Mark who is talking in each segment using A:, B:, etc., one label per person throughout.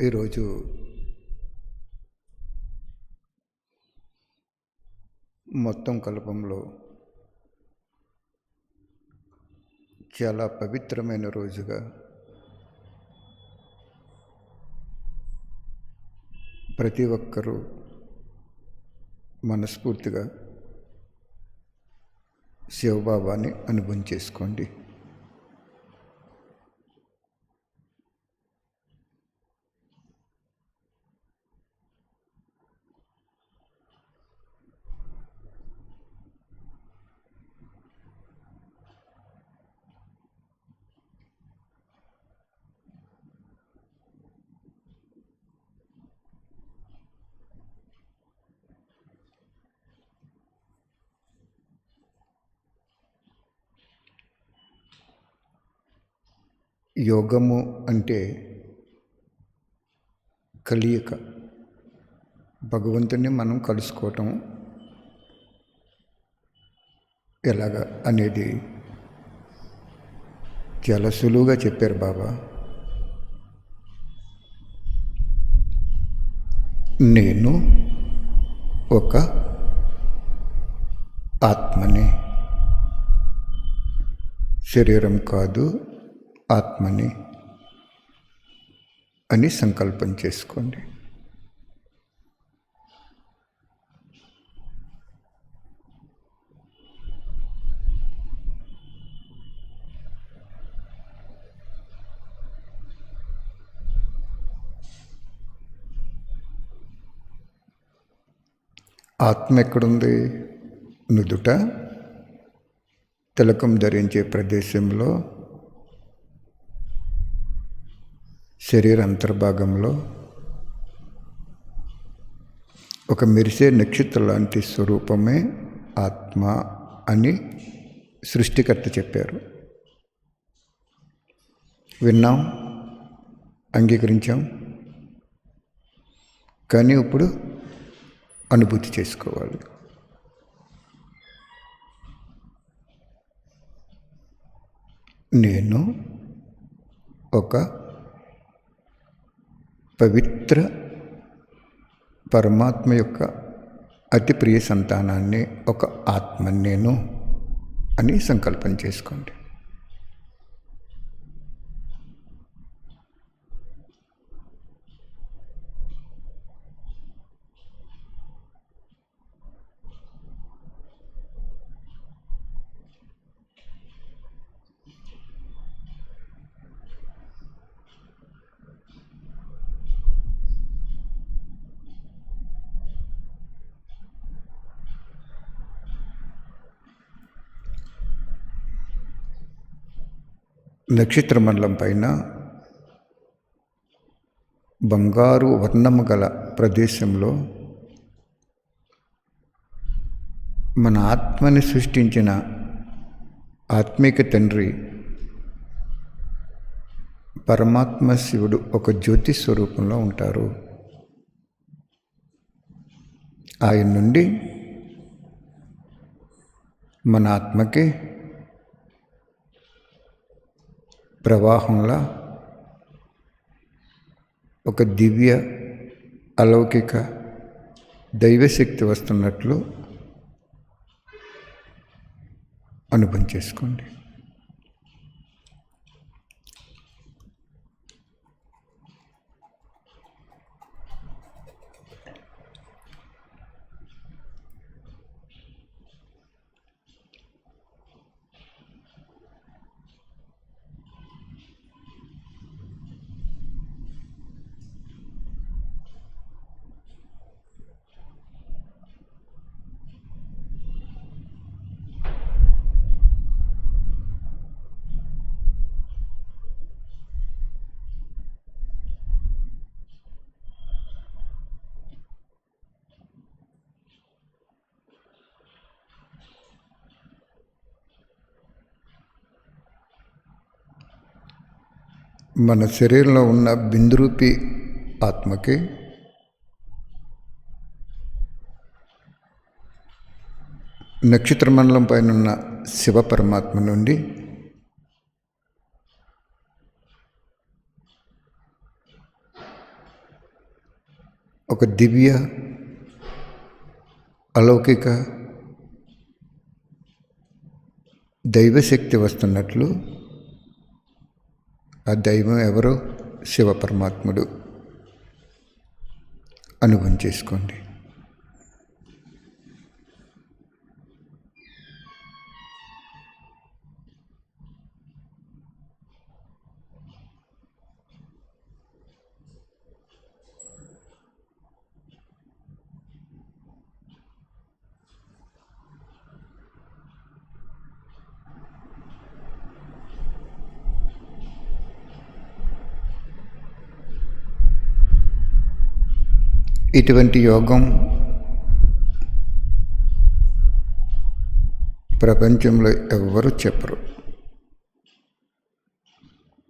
A: ఈరోజు మొత్తం కల్పంలో చాలా పవిత్రమైన రోజుగా ప్రతి ఒక్కరూ మనస్ఫూర్తిగా శివబాబాని అనుభవం చేసుకోండి. యోగము అంటే కలియక, భగవంతుని మనం కలుసుకోవటం ఎలాగా అనేది చాలా సులువుగా చెప్పారు బాబా. నేను ఒక ఆత్మని, శరీరం కాదు ఆత్మని అని సంకల్పం చేసుకోండి. ఆత్మ ఎక్కడుంది? నుదుట తిలకం ధరించే ప్రదేశంలో, శరీర అంతర్భాగంలో ఒక మెరిసే నక్షత్రం లాంటి స్వరూపమే ఆత్మ అని సృష్టికర్త చెప్పారు. విన్నాం, అంగీకరించాం, కానీ ఇప్పుడు అనుభూతి చేసుకోవాలి. నేను ఒక పవిత్ర పరమాత్మ యొక్క అతి ప్రియ సంతానాన్ని, ఒక ఆత్మ నేను అని సంకల్పం చేసుకోండి. నక్షత్ర మండలం పైన బంగారు వర్ణము గల ప్రదేశంలో మన ఆత్మని సృష్టించిన ఆత్మిక తండ్రి పరమాత్మ శివుడు ఒక జ్యోతి స్వరూపంలో ఉంటారు. ఆయన నుండి మన ఆత్మకి ప్రవాహంలా ఒక దివ్య అలౌకిక దైవశక్తి వస్తున్నట్లు అనుభవం చేసుకోండి. మన శరీరంలో ఉన్న బిందురూపి ఆత్మకి నక్షత్ర మండలం పైన ఉన్న శివ పరమాత్మ నుండి ఒక దివ్య అలౌకిక దైవశక్తి వస్తున్నట్లు ఆ దైవం ఎవరో శివపరమాత్ముడు అనుభవం చేసుకోండి. ఇటువంటి యోగం ప్రపంచంలో ఎవ్వరూ చెప్పరు.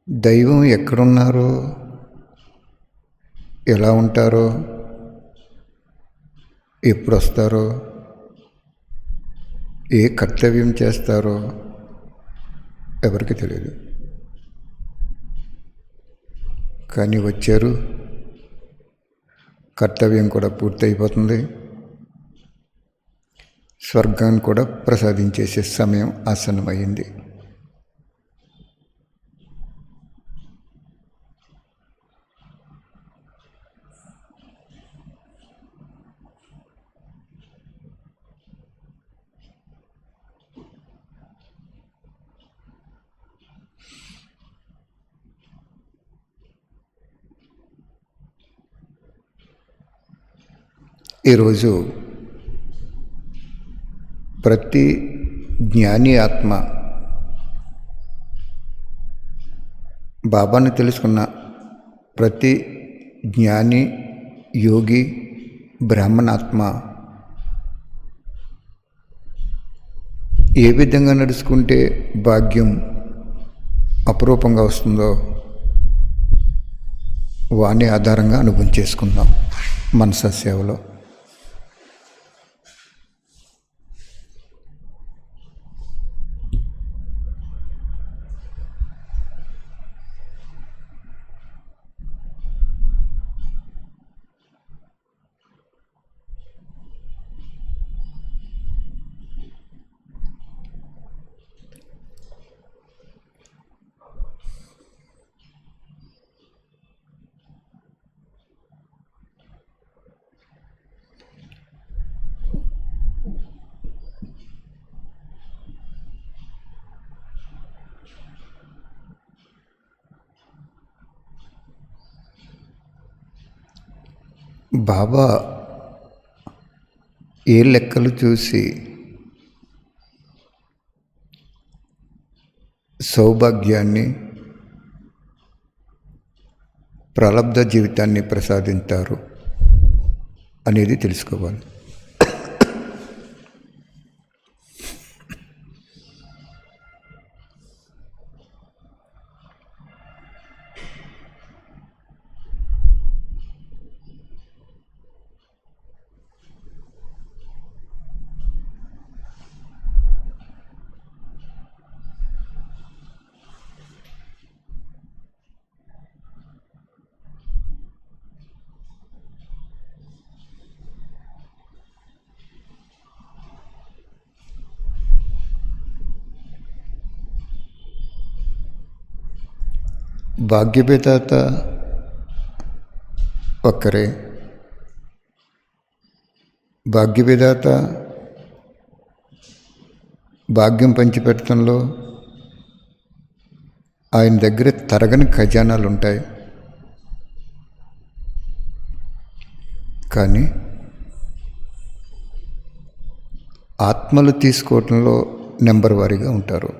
A: దైవం ఎక్కడున్నారో, ఎలా ఉంటారో, ఎప్పుడు వస్తారో, ఏ కర్తవ్యం చేస్తారో ఎవరికి తెలియదు. కానీ వచ్చారు, కర్తవ్యం కూడా పూర్తయిపోతుంది, స్వర్గాన్ని కూడా ప్రసాదించేసే సమయం ఆసన్నమైంది. ఈరోజు ప్రతి జ్ఞాని ఆత్మ బాబాను తెలుసుకున్న ప్రతి జ్ఞాని యోగి బ్రాహ్మణాత్మ ఏ విధంగా నడుచుకుంటే భాగ్యం అపురూపంగా వస్తుందో వాణి ఆధారంగా అనుభవం చేసుకుందాం మనసా సేవలో. బాబా ఏ లెక్కలు చూసి సౌభాగ్యాన్ని ప్రలబ్ధ జీవితాన్ని ప్రసాదించారు అనేది తెలుసుకోవాలి. భాగ్యవిధాత ఒక్కరే. భాగ్యవిధాత భాగ్యం పంచిపెట్టడంలో ఆయన దగ్గర తరగని ఖజానాలు ఉంటాయి. కానీ ఆత్మలు తీసుకోవటంలో నెంబర్ వారీగా ఉంటారు.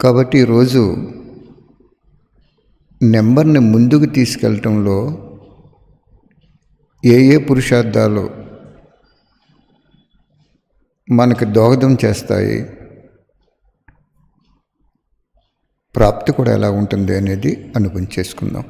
A: కాబట్టి ఈరోజు నెంబర్ని ముందుకు తీసుకెళ్ళటంలో ఏ పురుషార్థాలు మనకు దోహదం చేస్తాయి, ప్రాప్తి కూడా ఎలా ఉంటుంది అనేది అనుభవం చేసుకుందాం.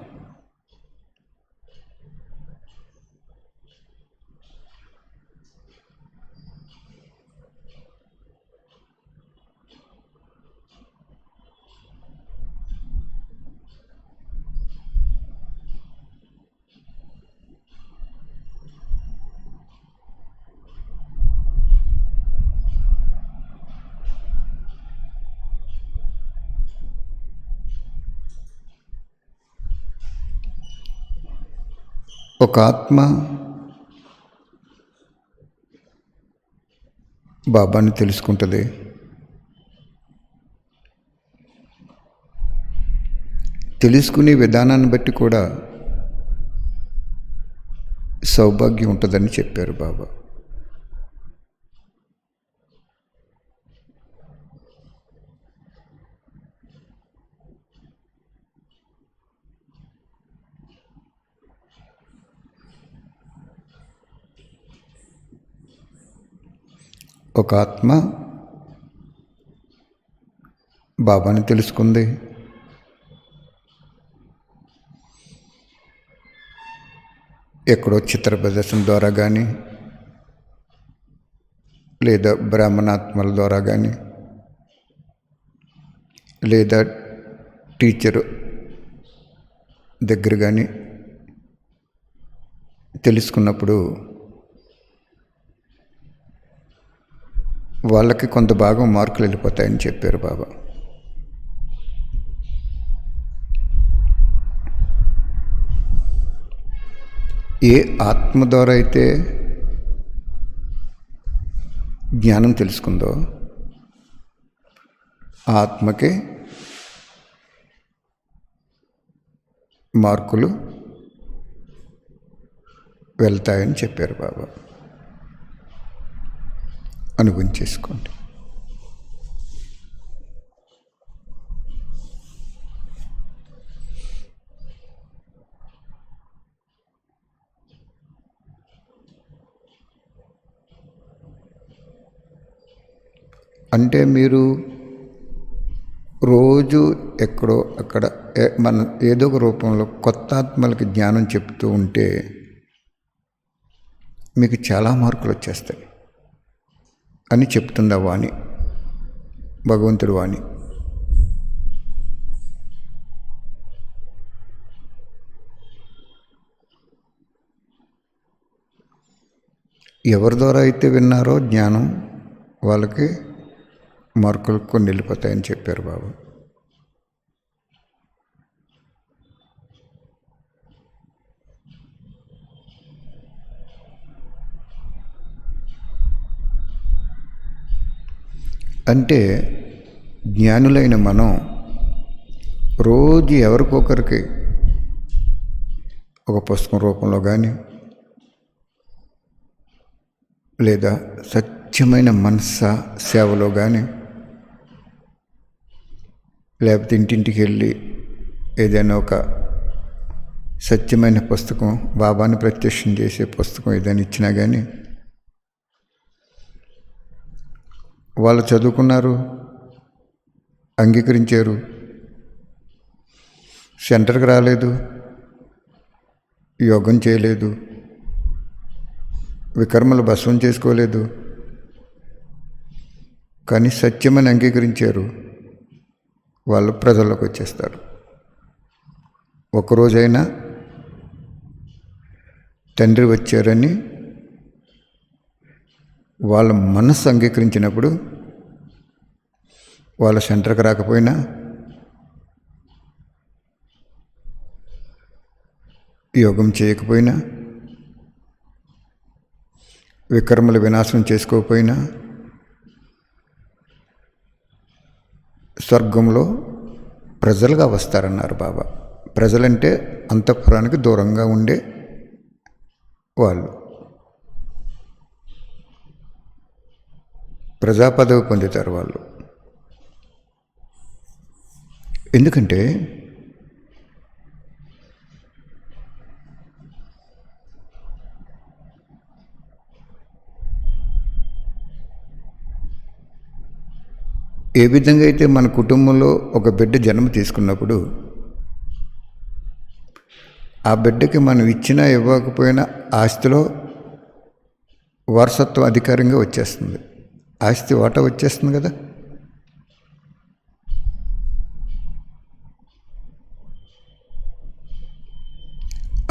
A: ఒక ఆత్మ బాబాని తెలుసుకుంటుంది. తెలుసుకునే విధానాన్ని బట్టి కూడా సౌభాగ్యం ఉంటుందని చెప్పారు బాబా. ఒక ఆత్మ బాబాని తెలుసుకుంది. ఎక్కడో చిత్ర ప్రదర్శన ద్వారా కానీ, లేదా బ్రాహ్మణాత్మల ద్వారా కానీ, లేదా టీచరు దగ్గర కానీ తెలుసుకున్నప్పుడు వాళ్ళకి కొంత భాగం మార్కులు వెళ్ళిపోతాయని చెప్పారు బాబా. ఏ ఆత్మ ద్వారా అయితే జ్ఞానం తెలుసుకుందో ఆ ఆత్మకి మార్కులు వెళ్తాయని చెప్పారు బాబా. అనుభవించేసుకోండి. అంటే మీరు రోజు ఎక్కడో అక్కడ మన ఏదో ఒక రూపంలో కొత్త ఆత్మలకి జ్ఞానం చెప్తూ ఉంటే మీకు చాలా మార్కులు వచ్చేస్తాయి అని చెప్తుంది ఆ వాణి, భగవంతుడి వాణి. ఎవరి ద్వారా అయితే విన్నారో జ్ఞానం వాళ్ళకి మార్కులు కొన్ని వెళ్ళిపోతాయని చెప్పారు బాబు. అంటే జ్ఞానులైన మనం రోజు ఎవరికొకరికి ఒక పుస్తకం రూపంలో కానీ, లేదా సత్యమైన మనస్స సేవలో కానీ, లేకపోతే ఇంటింటికి వెళ్ళి ఏదైనా ఒక సత్యమైన పుస్తకం, బాబాని ప్రత్యక్షం చేసే పుస్తకం ఏదైనా ఇచ్చినా కానీ, వాళ్ళు చదువుకున్నారు, అంగీకరించారు, సెంటర్కి రాలేదు, యోగం చేయలేదు, వికర్మలు భస్వం చేసుకోలేదు, కానీ సత్యమని అంగీకరించారు, వాళ్ళు ప్రజల్లోకి వచ్చేస్తారు. ఒకరోజైనా తండ్రి వచ్చారని వాళ్ళ మనస్సు అంగీకరించినప్పుడు, వాళ్ళ సెంటర్కి రాకపోయినా, యోగం చేయకపోయినా, వికర్మలు వినాశనం చేసుకోకపోయినా, స్వర్గంలో ప్రజలుగా వస్తారన్నారు బాబా. ప్రజలంటే అంతఃపురానికి దూరంగా ఉండే వాళ్ళు. ప్రజాపదవి పొందుతారు వాళ్ళు. ఎందుకంటే ఏ విధంగా అయితే మన కుటుంబంలో ఒక బిడ్డ జన్మ తీసుకున్నప్పుడు ఆ బిడ్డకి మనం ఇచ్చినా ఇవ్వకపోయినా ఆస్తిలో వారసత్వం అధికారంగా వచ్చేస్తుంది, ఆస్తి వాటా వచ్చేస్తుంది కదా.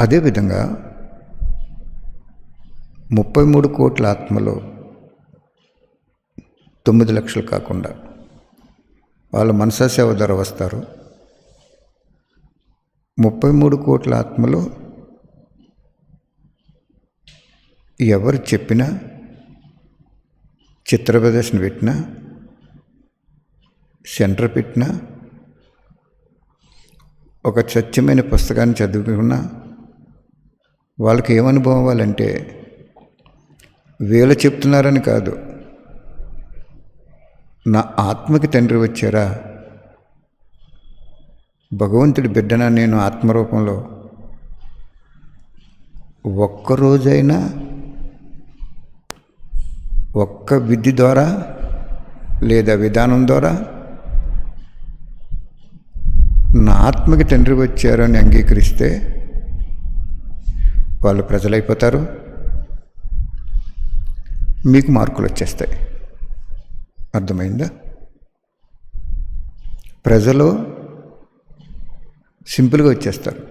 A: అదేవిధంగా 33 కోట్ల ఆత్మలో 9 లక్షలు కాకుండా వాళ్ళు మనసా సేవ ద్వారా వస్తారు. 33 కోట్ల ఆత్మలో ఎవరు చెప్పినా, చిత్ర ప్రదర్శన పెట్టినా, సెంటర్ పెట్టినా, ఒక స్వచ్ఛమైన పుస్తకాన్ని చదువుకున్నా వాళ్ళకి ఏమనుభవం అవ్వాలంటే వీళ్ళు చెప్తున్నారని కాదు, నా ఆత్మకి తండ్రి వచ్చారా, భగవంతుడి బిడ్డన నేను ఆత్మరూపంలో, ఒక్కరోజైనా ఒక్క విధి ద్వారా లేదా విధానం ద్వారా నా ఆత్మకి తండ్రి వచ్చారు అని అంగీకరిస్తే వాళ్ళు ప్రజలైపోతారు, మీకు మార్కులు వచ్చేస్తాయి. అర్థమైందా? ప్రజలు సింపుల్గా వచ్చేస్తారు.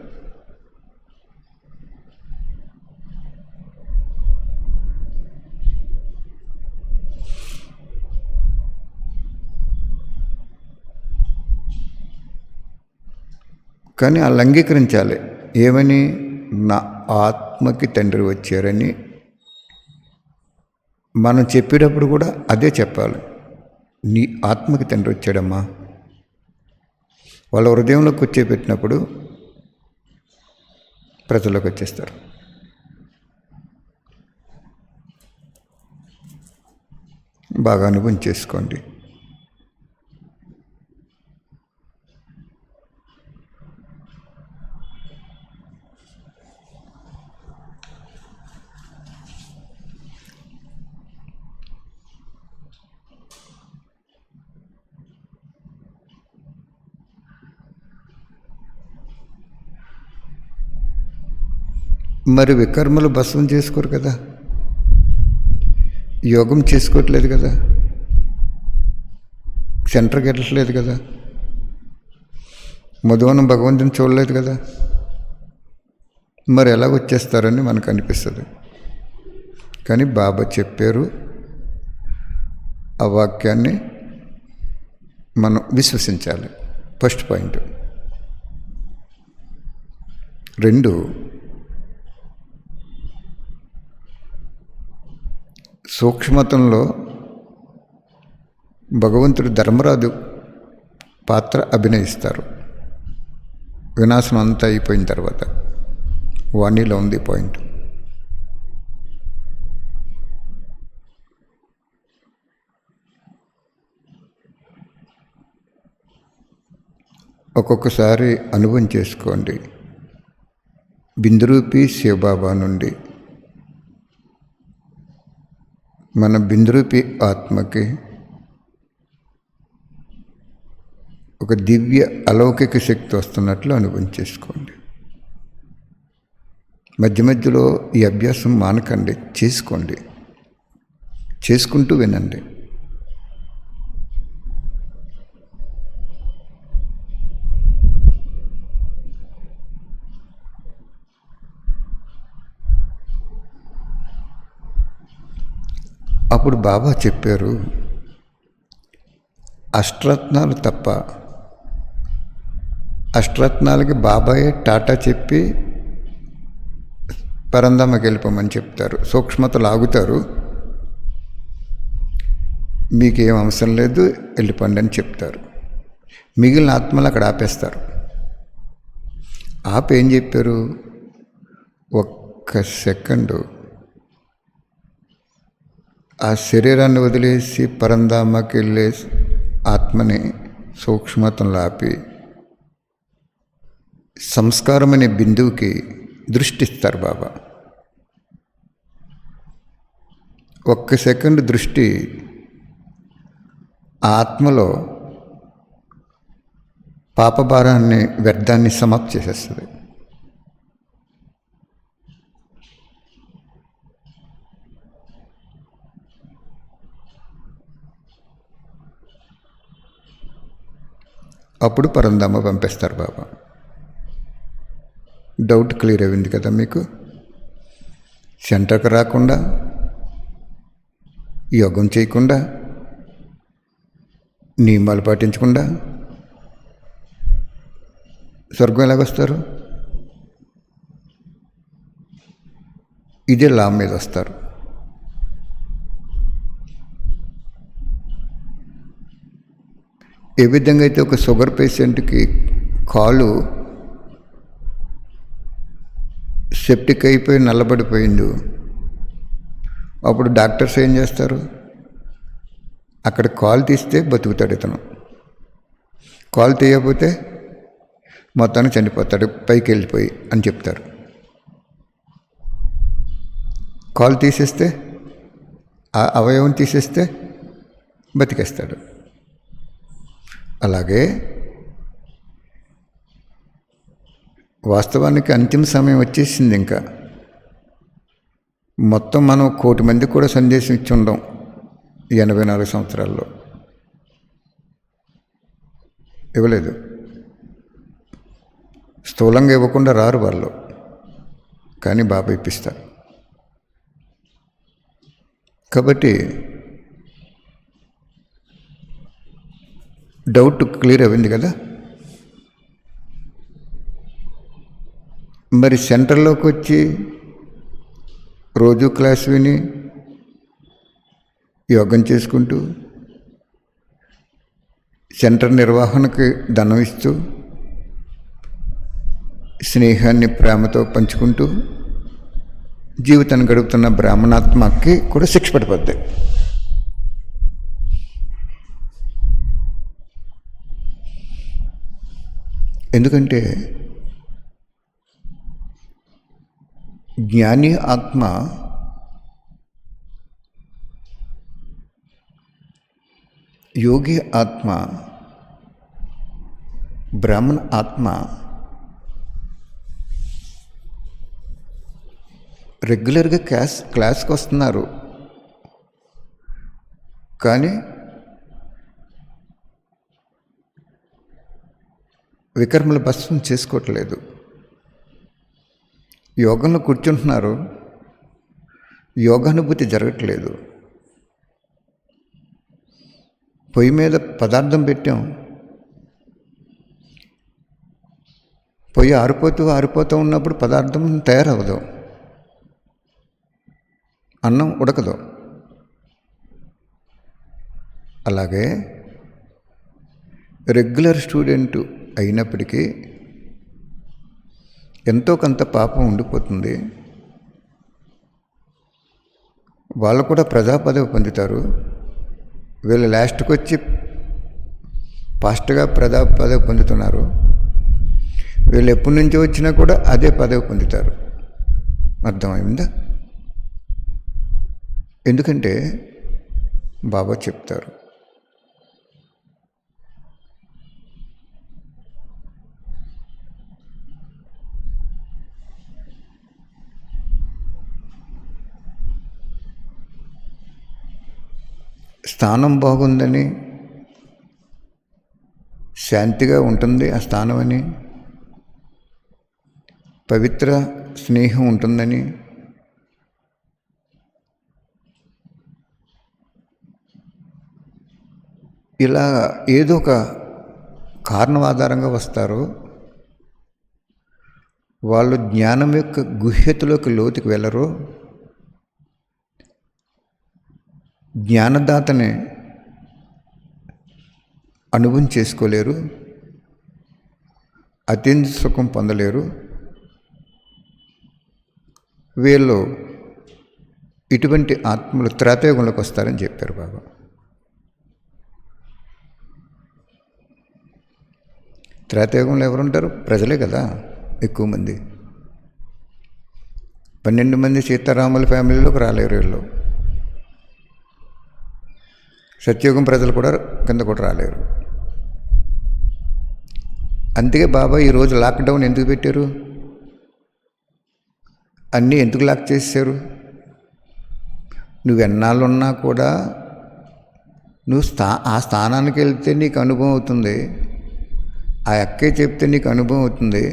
A: కానీ వాళ్ళు అంగీకరించాలి. ఏమని? నా ఆత్మకి తండ్రి వచ్చారని మనం చెప్పేటప్పుడు కూడా అదే చెప్పాలి. నీ ఆత్మకి తండ్రి వచ్చాడమ్మా. వాళ్ళ హృదయంలోకి కూర్చోబెట్టినప్పుడు ప్రజల్లోకి వచ్చేస్తారు. బాగా అనుభవం చేసుకోండి. మరి వికర్మలు భస్మం చేసుకోరు కదా, యోగం చేసుకోవట్లేదు కదా, సెంటర్కి వెళ్ళట్లేదు కదా, మధువనం భగవంతుని చూడలేదు కదా, మరి ఎలా వచ్చేస్తారని మనకు అనిపిస్తుంది. కానీ బాబా చెప్పారు, ఆ వాక్యాన్ని మనం విశ్వసించాలి. First point. 2, సూక్ష్మతంలో భగవంతుడు ధర్మరాజు పాత్ర అభినయిస్తారు. వినాశనం అంతా అయిపోయిన తర్వాత వాణిలో ఉంది పాయింట్. ఒక్కొక్కసారి అనుభవం చేసుకోండి. బిందురూపి శివబాబా నుండి మన బిందురూపి ఆత్మకి ఒక దివ్య అలౌకిక శక్తి వస్తున్నట్లు అనుభవం చేసుకోండి. మధ్య మధ్యలో ఈ అభ్యాసం మానకండి, చేసుకోండి, చేసుకుంటూ వినండి. అప్పుడు బాబా చెప్పారు, అష్టరత్నాలు తప్ప, అష్టరత్నాలకి బాబాయే టాటా చెప్పి పరంధామకి వెళ్ళిపోమని చెప్తారు. సూక్ష్మతలు ఆగుతారు, మీకేం అవసరం లేదు వెళ్ళిపోండి అని చెప్తారు. మిగిలిన ఆత్మలు అక్కడ ఆపేస్తారు. ఆపి ఏం చెప్పారు? ఒక్క సెకండు ఆ శరీరాన్ని వదిలేసి పరంధామకి వెళ్ళే ఆత్మని సూక్ష్మతంలో ఆపి సంస్కారం అనే బిందువుకి దృష్టిస్తారు బాబా. ఒక్క సెకండ్ దృష్టి ఆ ఆత్మలో పాపభారాన్ని, వ్యర్థాన్ని సమాప్తి చేసేస్తుంది. అప్పుడు పరంధామ పంపిస్తారు బాబా. డౌట్ క్లియర్ అయింది కదా మీకు? సెంటర్కి రాకుండా, యోగం చేయకుండా, నియమాలు పాటించకుండా స్వర్గం ఎలాగొస్తారు? ఇదే లా మీద వస్తారు. ఏ విధంగా అయితే ఒక షుగర్ పేషెంట్కి కాలు సెప్టిక్ అయిపోయి నల్లబడిపోయిందో, అప్పుడు డాక్టర్స్ ఏం చేస్తారు? అక్కడ కాలు తీస్తే బతుకుతాడు ఇతను, కాలు తీయకపోతే మొత్తానికి చనిపోతాడు పైకి వెళ్ళిపోయి అని చెప్తారు. కాలు తీసేస్తే, ఆ అవయవం తీసేస్తే బతికేస్తాడు. అలాగే వాస్తవానికి అంతిమ సమయం వచ్చేసింది. ఇంకా మొత్తం మనం 1,000,000 మందికి కూడా సందేశం ఇచ్చి ఉండం ఈ 84 సంవత్సరాల్లో. ఇవ్వలేదు. స్థూలంగా ఇవ్వకుండా రారు వాళ్ళు, కానీ బాబా ఇప్పిస్తారు. కాబట్టి డౌట్ క్లియర్ అయింది కదా. మరి సెంటర్లోకి వచ్చి రోజు క్లాస్ విని యోగం చేసుకుంటూ సెంటర్ నిర్వహణకి ధనం ఇస్తూ స్నేహాన్ని ప్రేమతో పంచుకుంటూ జీవితాన్ని గడుపుతున్న బ్రాహ్మణాత్మకి కూడా శిక్ష పడిపోద్ది. ఎందుకంటే జ్ఞాని ఆత్మ యోగి ఆత్మ బ్రాహ్మణ ఆత్మ రెగ్యులర్గా క్లాస్కి వస్తున్నారు, కానీ వికర్మల భస్మం చేసుకోవట్లేదు. యోగంలో కూర్చుంటున్నారు, యోగానుభూతి జరగట్లేదు. పొయ్యి మీద పదార్థం పెట్టాం, పొయ్యి ఆరిపోతూ ఉన్నప్పుడు పదార్థం తయారవదు, అన్నం ఉడకదు. అలాగే రెగ్యులర్ స్టూడెంట్ అయినప్పటికీ ఎంతో కొంత పాపం ఉండిపోతుంది. వాళ్ళు కూడా ప్రజాపదవి పొందుతారు. వీళ్ళు లాస్ట్కి వచ్చి ఫాస్ట్గా ప్రజాపదవి పొందుతున్నారు. వీళ్ళు ఎప్పటి నుంచో వచ్చినా కూడా అదే పదవి పొందుతారు. అర్థమైందా? ఎందుకంటే బాబా చెప్తారు, స్థానం బాగుందని, శాంతిగా ఉంటుంది ఆ స్థానం అని, పవిత్ర స్నేహం ఉంటుందని, ఇలా ఏదో ఒక కారణం ఆధారంగా వస్తారు. వాళ్ళు జ్ఞానం యొక్క గుహ్యతలోకి లోతుకి వెళ్ళరు. జ్ఞానదాతని అనుభవం చేసుకోలేరు, అత్యంత సుఖం పొందలేరు. వీళ్ళు ఇటువంటి ఆత్మలు త్రేతాయుగంలోకి వస్తారని చెప్పారు బాబా. త్రేతాయుగంలో ఎవరుంటారు? ప్రజలే కదా ఎక్కువ మంది. 12 మంది సీతారాముల ఫ్యామిలీలోకి రాలేరు వీళ్ళు. సత్యయుగం ప్రజలు కూడా కింద కూడా రాలేరు. అందుకే బాబా ఈరోజు లాక్డౌన్ ఎందుకు పెట్టారు? అన్నీ ఎందుకు లాక్ చేశారు? నువ్వు ఎన్నాళ్ళున్నా కూడా నువ్వు ఆ స్థానానికి వెళ్తే నీకు అనుభవం అవుతుంది. ఆ అక్కే చెప్తే నీకు అనుభవం అవుతుంది.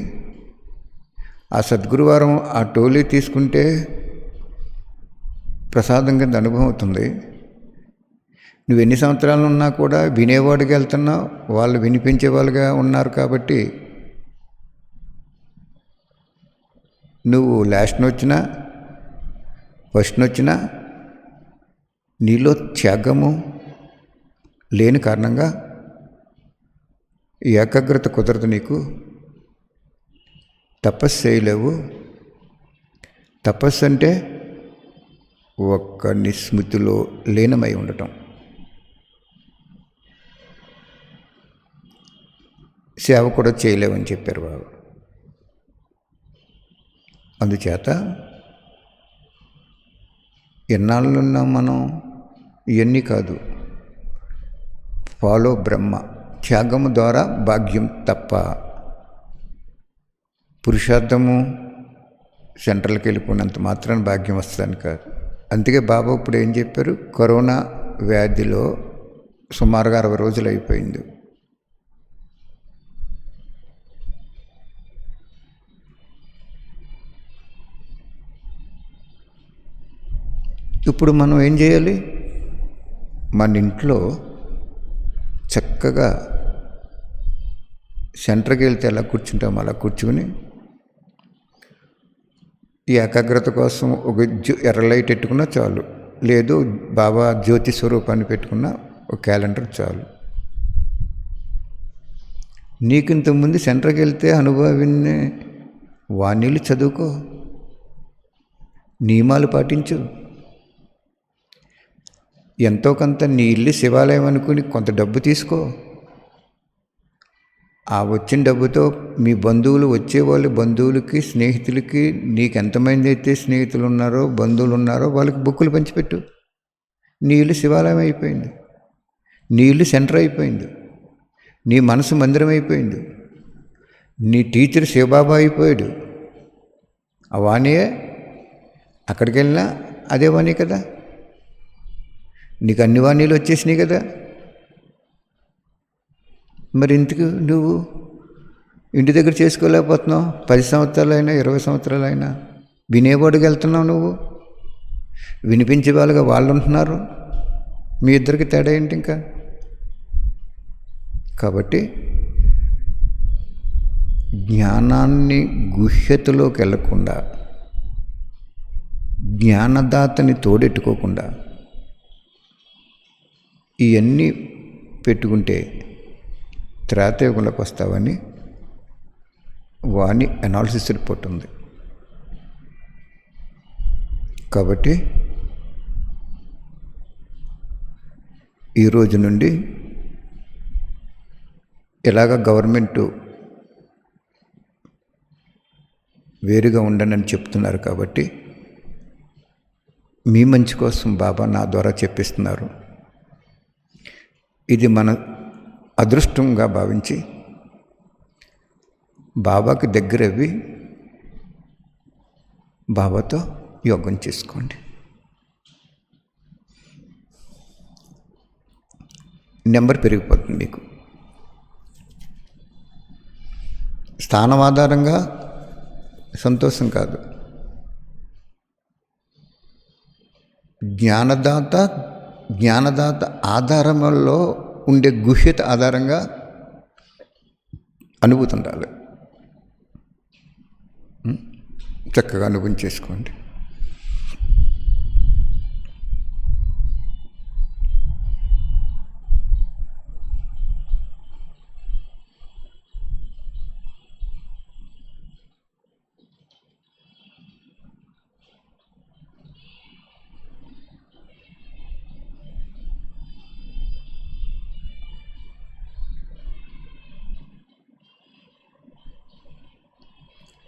A: ఆ సద్గురువారం ఆ టోలీ తీసుకుంటే ప్రసాదం కింద అనుభవం అవుతుంది. నువ్వు ఎన్ని సంవత్సరాలు ఉన్నా కూడా వినేవాడికి వెళ్తున్నావు, వాళ్ళు వినిపించే వాళ్ళుగా ఉన్నారు. కాబట్టి నువ్వు లాస్ట్ని వచ్చినా ఫస్ట్ వచ్చినా నీలో త్యాగము లేని కారణంగా ఏకాగ్రత కుదరదు, నీకు తపస్సు చేయలేవు. తపస్సు అంటే ఒక్క నిస్మృతిలో లీనమై ఉండటం. సేవ కూడా చేయలేవని చెప్పారు బాబు. అందుచేత ఎన్నాళ్ళున్నాం మనం, ఇవన్నీ కాదు. ఫాలో బ్రహ్మ, త్యాగము ద్వారా భాగ్యం తప్ప పురుషార్థము సెంట్రల్కి వెళ్ళిపోయినంత మాత్రాన భాగ్యం వస్తుందని కాదు. అందుకే బాబా ఇప్పుడు ఏం చెప్పారు, కరోనా వ్యాధిలో సుమారుగా 60 రోజులు అయిపోయింది. ఇప్పుడు మనం ఏం చేయాలి, మన ఇంట్లో చక్కగా సెంటర్కి వెళ్తే ఎలా కూర్చుంటాం అలా కూర్చుని ఈ ఏకాగ్రత కోసం ఒక ఎర్ర లైట్ పెట్టుకున్నా చాలు, లేదు బాబా జ్యోతి స్వరూపాన్ని పెట్టుకున్నా ఒక క్యాలెండర్ చాలు. నీకు ఇంతకుముందు సెంటర్కి వెళ్తే అనుభవాన్ని వాణీలు చదువుకో, నియమాలు పాటించు. ఎంతో కొంత నీ ఇల్లు శివాలయం అనుకుని కొంత డబ్బు తీసుకో. ఆ వచ్చిన డబ్బుతో మీ బంధువులు వచ్చేవాళ్ళు బంధువులకి స్నేహితులకి, నీకు ఎంతమంది అయితే స్నేహితులు ఉన్నారో బంధువులు ఉన్నారో వాళ్ళకి బుక్కులు పంచిపెట్టు. నీ ఇల్లు శివాలయం అయిపోయింది, నీ ఇల్లు సెంటర్ అయిపోయింది, నీ మనసు మందిరం అయిపోయింది, నీ టీచర్ శివబాబా అయిపోయాడు. ఆ వాణియే అక్కడికి వెళ్ళినా అదే వాణి కదా, నీకు అన్ని వాణీలు వచ్చేసినాయి కదా. మరి ఇంటికి నువ్వు ఇంటి దగ్గర చేసుకోలేకపోతున్నావు, 10 సంవత్సరాలైనా 20 సంవత్సరాలైనా వినేవాడికి వెళ్తున్నావు. నువ్వు వినిపించే వాళ్ళగా వాళ్ళు ఉంటున్నారు, మీ ఇద్దరికి తేడా ఏంటి ఇంకా? కాబట్టి జ్ఞానాన్ని గుహ్యతలోకి వెళ్లకుండా, జ్ఞానదాతని తోడెట్టుకోకుండా ఇవన్నీ పెట్టుకుంటే త్రేతాయుగంలోకి వస్తావని వాణి అనాలిసిస్ రిపోర్ట్ ఉంది. కాబట్టి ఈరోజు నుండి ఎలాగ గవర్నమెంటు వేరుగా ఉండనని చెప్తున్నారు, కాబట్టి మీ మంచి కోసం బాబా నా ద్వారా చెప్పిస్తున్నారు. ఇది మన అదృష్టంగా భావించి బాబాకి దగ్గరవి బాబాతో యోగం చేసుకోండి. నెంబర్ పెరిగిపోతుంది మీకు. స్థానం ఆధారంగా సంతోషం కాదు, జ్ఞానదాత ఆధారంలో ఉండే గుహ్యత ఆధారంగా అనుభూతి ఉండాలి. చక్కగా అనుభవం చేసుకోండి.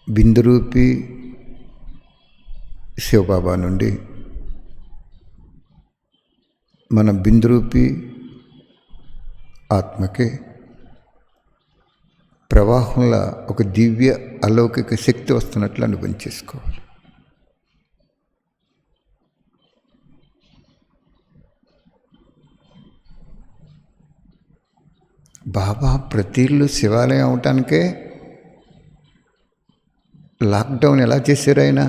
A: బిందురూపి శివబాబా నుండి మన బిందురూపి ఆత్మకి ప్రవాహంలో ఒక దివ్య అలౌకిక శక్తి వస్తున్నట్లు అనుభవం చేసుకోవాలి. బాబా ప్రతి ఇల్లు శివాలయం అవటానికే లాక్డౌన్ ఎలా చేశారు ఆయన?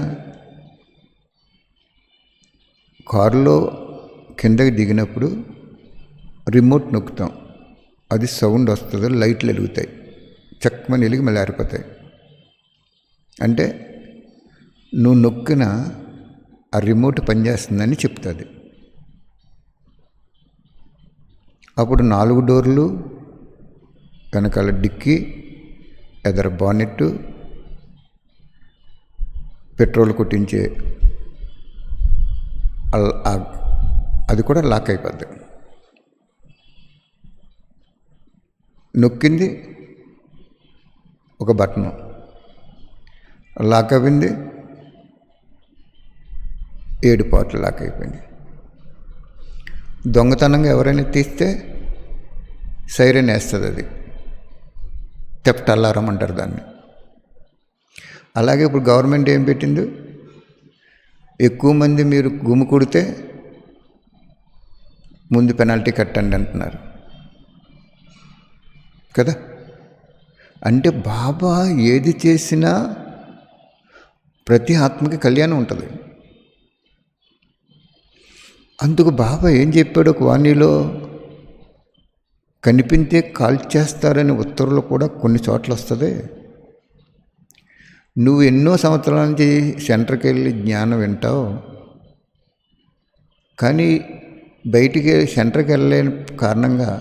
A: కారులో కిందకి దిగినప్పుడు రిమోట్ నొక్కుతాం, అది సౌండ్ వస్తుంది, లైట్లు వెలుగుతాయి, చక్కమని వెలిగి మళ్ళీ ఆరిపోతాయి. అంటే నువ్వు నొక్కిన ఆ రిమోట్ పనిచేస్తుందని చెప్తుంది. అప్పుడు 4 డోర్లు, వెనకాల డిక్కీ, ఎదర బానెట్టు, పెట్రోల్ కొట్టించే అది కూడా లాక్ అయిపోద్ది. నొక్కింది ఒక బటను, లాక్ అయింది, 7 పార్ట్లు లాక్ అయిపోయింది. దొంగతనంగా ఎవరైనా తీస్తే సైరన్ వేస్తుంది, అది థెఫ్ట్ అలారం అంటారు దాన్ని. అలాగే ఇప్పుడు గవర్నమెంట్ ఏం పెట్టింది, ఎక్కువ మంది మీరు గుమ్ము కొడితే ముందు పెనాల్టీ కట్టండి అంటున్నారు కదా. అంటే బాబా ఏది చేసినా ప్రతి ఆత్మకి కళ్యాణం ఉంటుంది. అందుకు బాబా ఏం చెప్పాడు ఒక వాణిలో, కనిపించే కాల్చేస్తారని ఉత్తర్వులు కూడా కొన్ని చోట్ల వస్తుంది. నువ్వు ఎన్నో సంవత్సరాల నుంచి సెంటర్కి వెళ్ళి జ్ఞానం వింటావు, కానీ బయటికి సెంటర్కి వెళ్ళలేని కారణంగా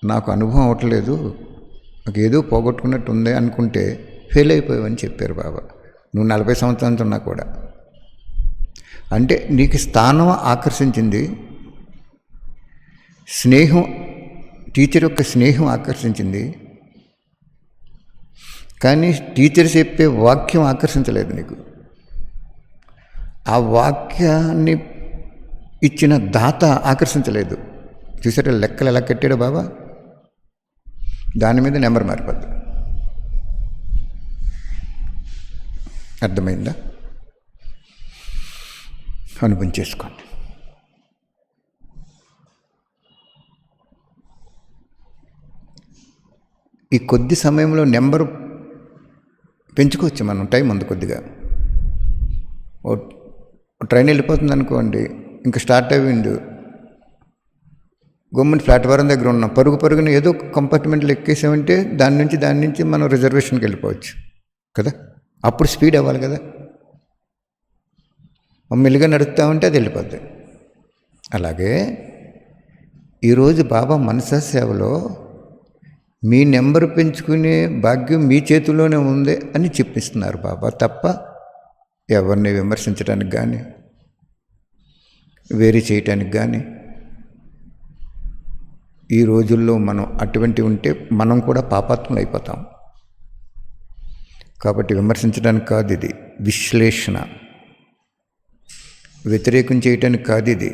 A: నాకు అనుభవం అవ్వట్లేదు, నాకు ఏదో పోగొట్టుకున్నట్టు ఉంది అనుకుంటే ఫెయిల్ అయిపోయావని చెప్పారు బాబా. నువ్వు 40 సంవత్సరాల నుంచి ఉన్నా కూడా. అంటే నీకు స్థానం ఆకర్షించింది, స్నేహం, టీచర్ యొక్క స్నేహం ఆకర్షించింది, కానీ టీచర్ చెప్పే వాక్యం ఆకర్షించలేదు నీకు. ఆ వాక్యాన్ని ఇచ్చిన దాత ఆకర్షించలేదు. చూసారా లెక్కలు ఎలా కట్టాడో బాబా, దాని మీద నెంబర్ మారిపోద్ది. అర్థమైందా? అనుభవం చేసుకోండి. ఈ కొద్ది సమయంలో నెంబరు పెంచుకోవచ్చు మనం, టైం ఉంది కొద్దిగా. ట్రైన్ వెళ్ళిపోతుంది అనుకోండి, ఇంకా స్టార్ట్ అయ్యిండు, గవర్నమెంట్ ప్లాట్ఫారం దగ్గర ఉన్నాం, పరుగున ఏదో కంపార్ట్మెంట్లో ఎక్కేసామంటే దాని నుంచి మనం రిజర్వేషన్కి వెళ్ళిపోవచ్చు కదా. అప్పుడు స్పీడ్ అవ్వాలి కదా, మెల్లిగా నడుస్తామంటే అది వెళ్ళిపోద్ది. అలాగే ఈరోజు బాబా మనసా సేవలో మీ నెంబర్ పెంచుకునే భాగ్యం మీ చేతిలోనే ఉంది అని చెప్పిస్తున్నారు బాబా. తప్ప ఎవరిని విమర్శించడానికి కానీ, వేరే చేయటానికి కానీ ఈ రోజుల్లో మనం అటువంటి ఉంటే మనం కూడా పాపాత్ములు అయిపోతాం. కాబట్టి విమర్శించడానికి కాదు ఇది, విశ్లేషణ. వ్యతిరేకం చేయటానికి కాదు ఇది,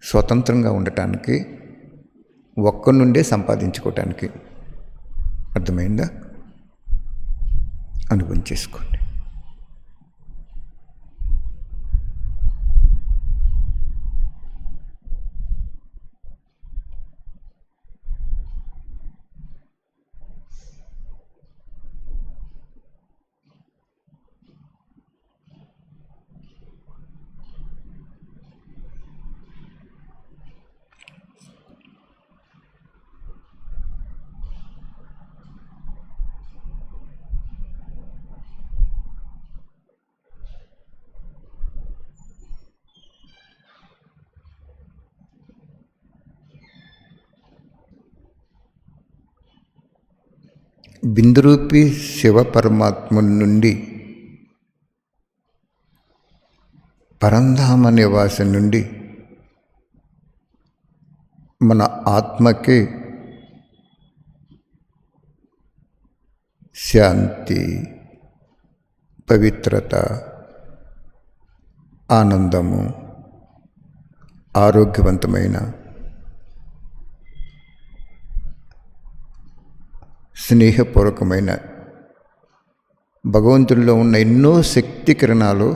A: స్వతంత్రంగా ఉండటానికి, ఒక్కడి నుండే సంపాదించుకోవటానికి. అర్థమైందా? అనుభవం చేసుకోండి. బిందురూపి శివ పరమాత్ముని నుండి, పరంధామ నివాసం నుండి మన ఆత్మకి శాంతి, పవిత్రత, ఆనందము, ఆరోగ్యవంతమైన స్నేహపూర్వకమైన భగవంతుల్లో ఉన్న ఎన్నో శక్తి కిరణాలు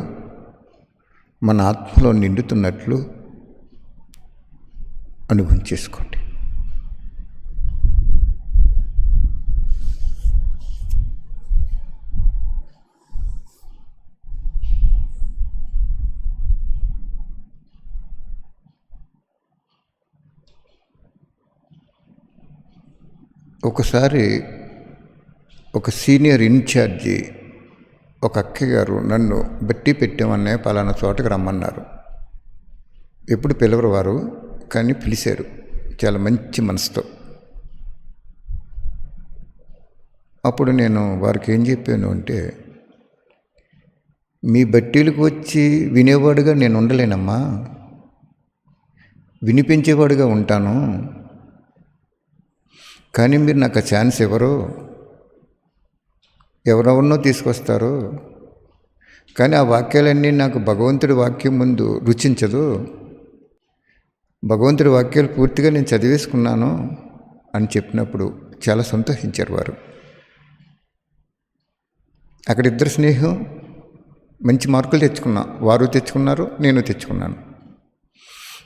A: మన ఆత్మలో నిండుతున్నట్లు అనుభవం చేసుకోండి. ఒకసారి ఒక సీనియర్ ఇన్ఛార్జి ఒక అక్కయ్య గారు నన్ను బట్టి పెట్టామనే పలానా చోటకి రమ్మన్నారు. ఎప్పుడు పిలవరు వారు, కానీ పిలిచారు చాలా మంచి మనసుతో. అప్పుడు నేను వారికి ఏం చెప్పాను అంటే, మీ బట్టీలకు వచ్చి వినేవాడుగా నేను ఉండలేనమ్మా, వినిపించేవాడుగా ఉంటాను. కానీ మీరు నాకు ఆ ఛాన్స్ ఇవ్వరు, ఎవరెవరినో తీసుకొస్తారు. కానీ ఆ వాక్యాలన్నీ నాకు భగవంతుడి వాక్యం ముందు రుచించదు. భగవంతుడి వాక్యాలు పూర్తిగా నేను చదివేసుకున్నాను అని చెప్పినప్పుడు చాలా సంతోషించారు వారు. అక్కడ ఇద్దరు స్నేహం మంచి మార్కులు తెచ్చుకున్నా, వారు తెచ్చుకున్నారు, నేను తెచ్చుకున్నాను.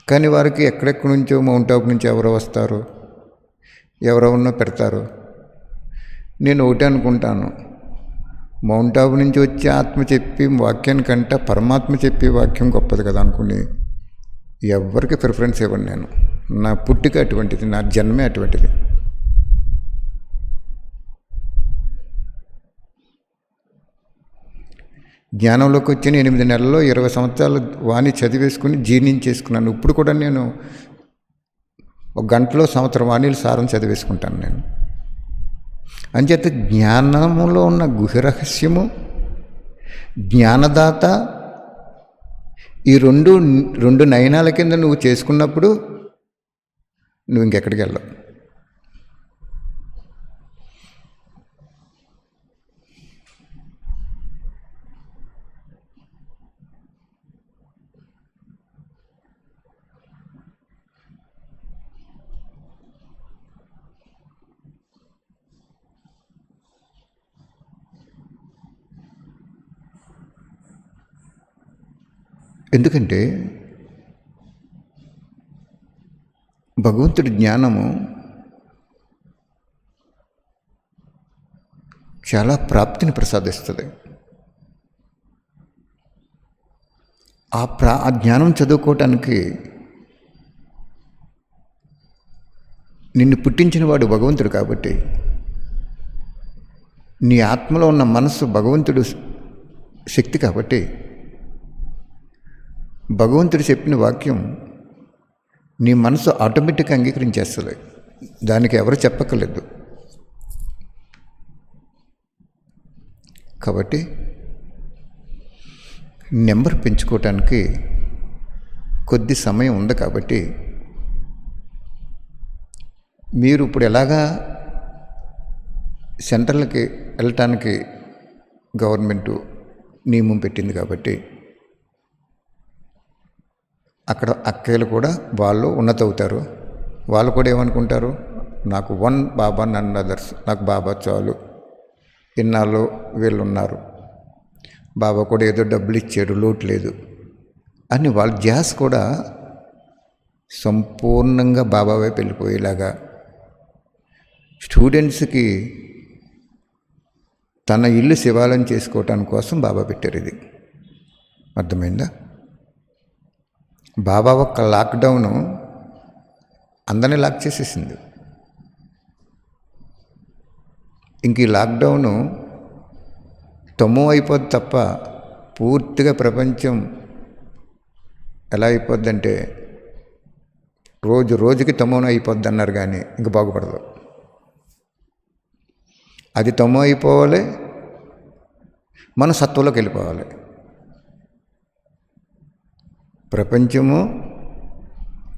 A: కానీ వారికి ఎక్కడెక్కడి నుంచో మౌంట్ ఆబు నుంచి ఎవరో వస్తారు, ఎవరెవరినో పెడతారు. నేను ఒకటే అనుకుంటాను, మౌంట్ ఆబు నుంచి వచ్చి ఆత్మ చెప్పి వాక్యానికంటే పరమాత్మ చెప్పే వాక్యం గొప్పది కదా అనుకుని ఎవరికి ప్రిఫరెన్స్ ఇవ్వను నేను. నా పుట్టుక అటువంటిది, నా జన్మే అటువంటిది. జ్ఞానంలోకి వచ్చిన 8 నెలల్లో 20 సంవత్సరాలు వాణి చదివేసుకుని జీర్ణించేసుకున్నాను. ఇప్పుడు కూడా నేను ఒక గంటలో సంవత్సరం వాణిలు సారం చదివేసుకుంటాను నేను. అంచేత జ్ఞానములో ఉన్న గుహ్యరహస్యము, జ్ఞానదాత, ఈ రెండు నయనాల కింద నువ్వు చేసుకున్నప్పుడు నువ్వు ఇంకెక్కడికి వెళ్ళవు. ఎందుకంటే భగవంతుడి జ్ఞానము చాలా ప్రాప్తిని ప్రసాదిస్తుంది. ఆ జ్ఞానం చదువుకోవటానికి నిన్ను పుట్టించిన వాడు భగవంతుడు కాబట్టి, నీ ఆత్మలో ఉన్న మనస్సు భగవంతుడు శక్తి కాబట్టి, భగవంతుడు చెప్పిన వాక్యం నీ మనసు ఆటోమేటిక్గా అంగీకరించేస్తుంది. దానికి ఎవరు చెప్పక్కర్లేదు. కాబట్టి నెంబర్ పెంచుకోవటానికి కొద్ది సమయం ఉంది. కాబట్టి మీరు ఇప్పుడు ఎలాగా సెంటర్లకి వెళ్ళటానికి గవర్నమెంటు నియమం పెట్టింది కాబట్టి అక్కడ అక్కలు కూడా వాళ్ళు ఉన్నతవుతారు. వాళ్ళు కూడా ఏమనుకుంటారు, నాకు వన్ బాబా నన్ను అదర్స్, నాకు బాబా చాలు, ఇన్నాళ్ళు వీళ్ళు ఉన్నారు, బాబా కూడా ఏదో డబ్బులు ఇచ్చాడు, లోటు లేదు అని వాళ్ళ ధ్యాస కూడా సంపూర్ణంగా బాబా వైపు వెళ్ళిపోయేలాగా స్టూడెంట్స్కి తన ఇల్లు శివాలయం చేసుకోవటానికి కోసం బాబా పెట్టారు. ఇది అర్థమైందా? బాబా ఒక్క లాక్డౌను అందరినీ లాక్ చేసేసింది. ఇంక ఈ లాక్డౌను తొమ్ము అయిపోద్ది తప్ప పూర్తిగా ప్రపంచం ఎలా అయిపోద్దంటే రోజుకి తొమ్మును అయిపోద్ది అన్నారు, కానీ ఇంక బాగుపడదు. అది తొమ్ము అయిపోవాలి, మనం సత్వంలోకి వెళ్ళిపోవాలి. ప్రపంచము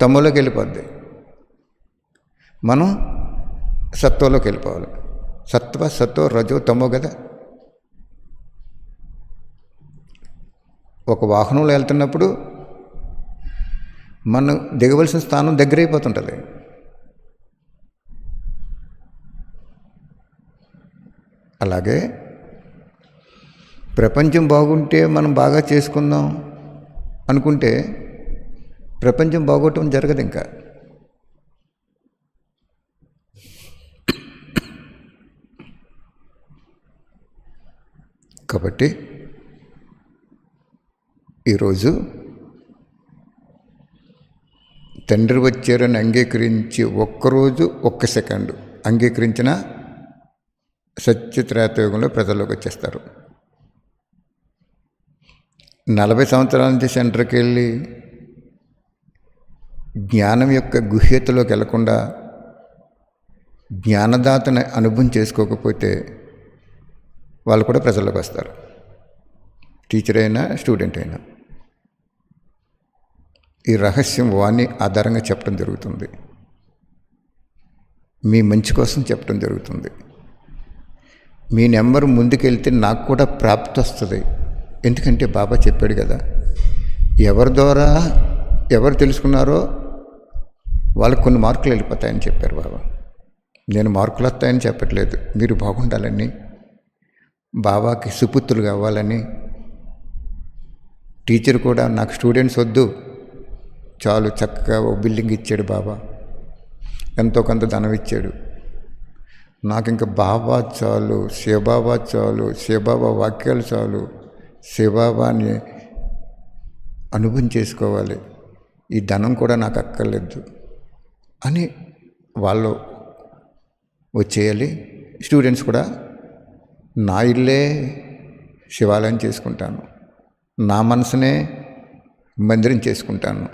A: తమ్ములోకి వెళ్ళిపోద్ది, మనం సత్వంలోకి వెళ్ళిపోవాలి. సత్వ రజో తమో కదా. ఒక వాహనంలో వెళ్తున్నప్పుడు మనం దిగవలసిన స్థానం దగ్గర అయిపోతుంటుంది. అలాగే ప్రపంచం బాగుంటే మనం బాగా చేసుకుందాం అనుకుంటే ప్రపంచం బాగోవటం జరగదు. ఇంకా కాబట్టి ఈరోజు తండ్రి వచ్చారని అంగీకరించి ఒక్కరోజు ఒక్క సెకండు అంగీకరించిన సత్యత్రేతయుగంలో ప్రజల్లోకి వచ్చేస్తారు. 40 సంవత్సరాల నుంచి సెంటర్కి వెళ్ళి జ్ఞానం యొక్క గుహ్యతలోకి వెళ్లకుండా జ్ఞానదాతని అనుభవం చేసుకోకపోతే వాళ్ళు కూడా ప్రజల్లోకి వస్తారు. టీచర్ అయినా స్టూడెంట్ అయినా. ఈ రహస్యం వాణి ఆధారంగా చెప్పడం జరుగుతుంది. మీ మంచి కోసం చెప్పడం జరుగుతుంది. మీ నెంబర్ ముందుకెళ్తే నాకు కూడా ప్రాప్తి వస్తుంది. ఎందుకంటే బాబా చెప్పాడు కదా, ఎవరి ద్వారా ఎవరు తెలుసుకున్నారో వాళ్ళకి కొన్ని మార్కులు వెళ్ళిపోతాయని చెప్పారు బాబా. నేను మార్కులు వస్తాయని చెప్పట్లేదు, మీరు బాగుండాలని, బాబాకి సుపుత్రులు కావాలని. టీచర్ కూడా నాకు స్టూడెంట్స్ వద్దు, చాలు, చక్కగా ఓ బిల్డింగ్ ఇచ్చాడు బాబా, ఎంతో కొంత ధనం ఇచ్చాడు, నాకు ఇంకా బాబా చాలు, శివబాబా చాలు, శివబాబా వాక్యాలు చాలు, శివబాబాని అనుభవం చేసుకోవాలి, ఈ ధనం కూడా నాకు అక్కర్లేదు అని వాళ్ళు వచ్చేయాలి. స్టూడెంట్స్ కూడా నా ఇల్లే శివాలయం చేసుకుంటాను, నా మనసునే మందిరం చేసుకుంటాను,